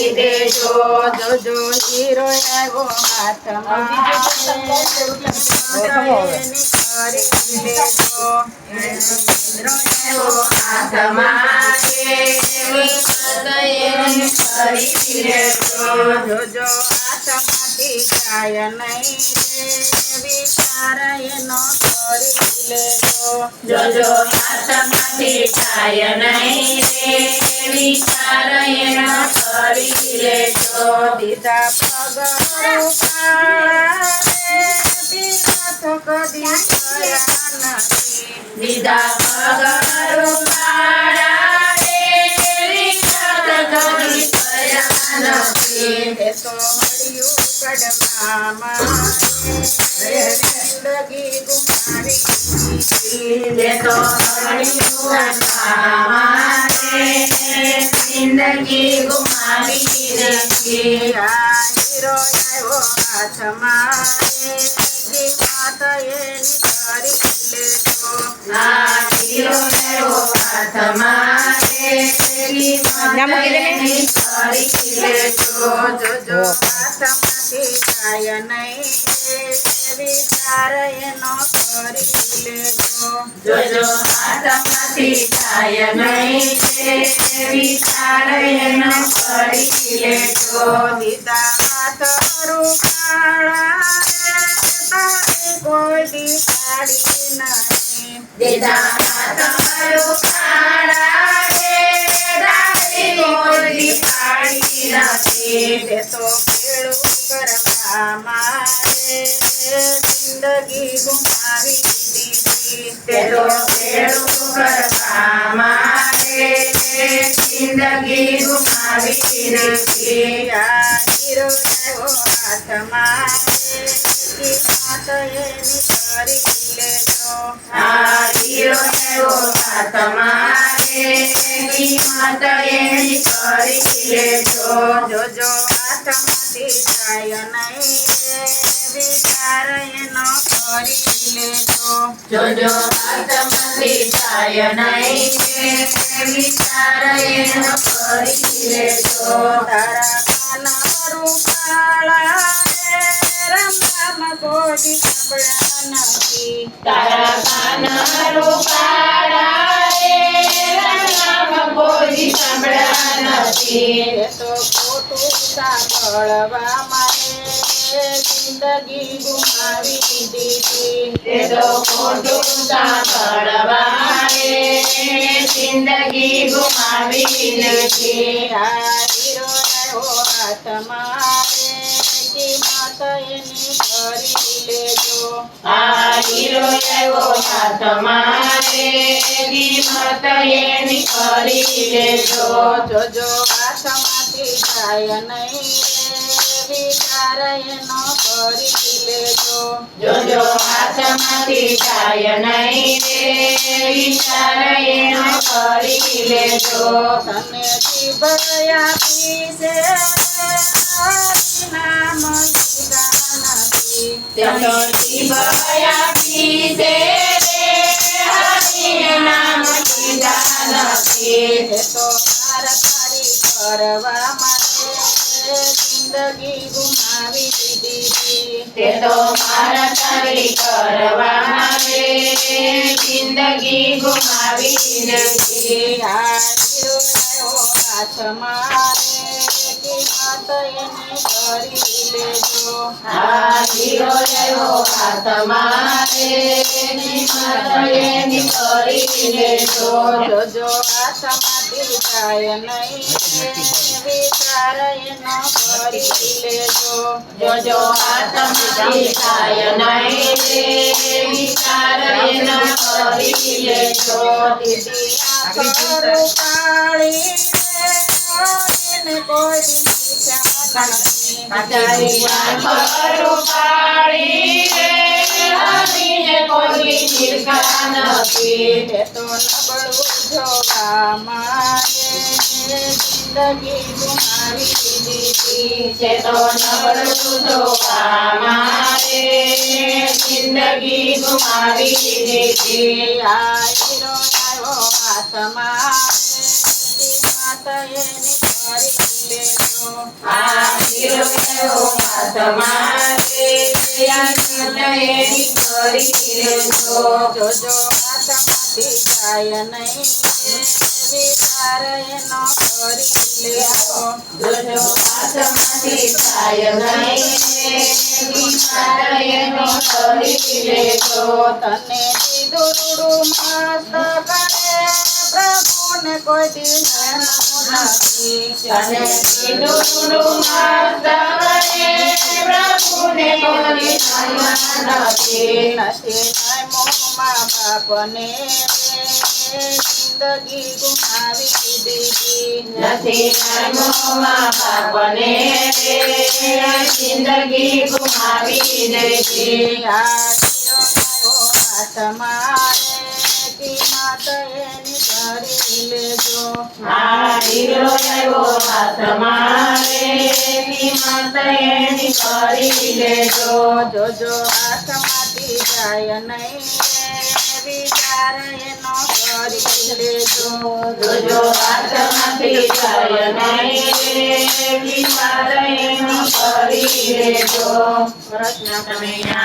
દેજો જોજો હીરો આવ્યો હાથમાં જોજો હાથમાંથી જાય નહીં વિચાર એનો કરી લેજો જોજો હાથમાંથી જાય નહીં વિચાર એનો કરી લેજો દીધા પગલું કાળા દીધા તો કદી થયા નથી દીધા પગલું કાળા કદી થયા નથી એ તો મળ્યું કડવામાં જિંદગી ગુમાવી એ તો મળ્યું જિંદગી ગુમાવી નથી આ હીરો આવ્યો હાથમાં કિંમત એની કરી લેજો આ હીરો લેવો હાથમાં કરી લેજો જોજો હાથમાંથી જાય નહીં વિચાર એનો કરી લેજો જોજો હાથમાંથી જાય નહીં વિચાર એનો કરી લેજો દીધા હાથ રૂપાળા તારી કોઈ દી પાડી નહીં દીધા હાથ રૂપાળા તારી કોઈ પાડી નથી તે તો ખેડું કરવા મારે જિંદગી ગુમાવી દીધી તે તો ખેડૂત કરવા મારે જિંદગી ગુમાવી દીધી આ હીરો આવ્યો હાથમાં કિંમત એની કરી લેજો આ હીરો લેવો હાથમાં કિંમત એની કરી લેજો જોજો હાથમાંથી જાય નહીં વિચાર એનો કરી લેજો જોજો હાથમાંથી જાય નહીં વિચાર એનો કરી લેજો તારા કાના રૂપાળા રમવામાં કોઈ સાંભળ્યા નથી તારા કાન રૂપાળા રામ કોઈ સાંભળ્યા નથી એ તો ખોટું સાંભળવા મારે જિંદગી ગુમાવી દીધી તે તો ખોટું સાંભળવા મારે જિંદગી ગુમાવી લીધી આ હીરો આવ્યો હાથમાં કિંમત એની કરી લેજો આ હીરો આવ્યો હાથમાં કિંમત એની કરી લેજો જોજો હાથમાંથી જાય નહીં વિચાર એનો કરી લેજો જોજો હાથમાંથી જાય નહીં વિચાર એનો કરી લેજો તને જીભયા પીસે નામ લીધા નથી તેનો જીવયા પીસે હરિ નામ લીધા નથી એ તો મારા તારી કરવા માટે જિંદગી ગુમાવી દીધી તે તો મારા તારી કરવા માટે જિંદગી ગુમાવી દીધી આ હીરો આવ્યો હાથમાં કિંમત એની કરી લેજો આ હીરો લેવો હાથમાં કિંમત એની કરી લેજો જોજો હાથમાંથી જાય નહીં વિચાર એનો કરી લેજો જોજો હાથમાંથી જાય નહીં વિચાર એનો કરી લેજો દીદી આ કરું કાળી કોઈ દિન ખરું પાડી રે હરીને કોઈ નિરખા નથી. એ તો નબળું જોવા મારે જિંદગી ગુમાવી દીધી. છે તો નબળું જોવા મારે જિંદગી ગુમાવી દીધી. આ હીરો આવ્યો હાથ મારે માતા એની કરી લેજો. આ હીરો એવો હાથ મારે એની કરી લેજો. જોજો હાથમાંથી જાય નહીં વિચાર એનો કરી લેજો. જોજો હાથમાંથી થાય નહીં વિચાર એનો કરી લેજો. તને દીધું મસ્ત કરે પ્રભુને કોઈ દી નથી. તને કીધું મસ્ત કરે પ્રભુને કોઈ નથી. નથી મોમાં બાપને જિંદગી ગુમાવી દીધી. નથી મોમાં બાપને જિંદગી ગુમાવી દીધી. આ હીરો આવ્યો હાથ મારે કિંમત એની કરી લેજો. આ હીરો એવો હાથ મારે કિંમત એની કરી લેજો. જોજો હાથમાંથી જાય નહીં વિચાર એનો કરી લેજો. જોજો હાથમાંથી જાય નહીં વિચાર એનો કરી લેજો. કૃષ્ણ કનૈયા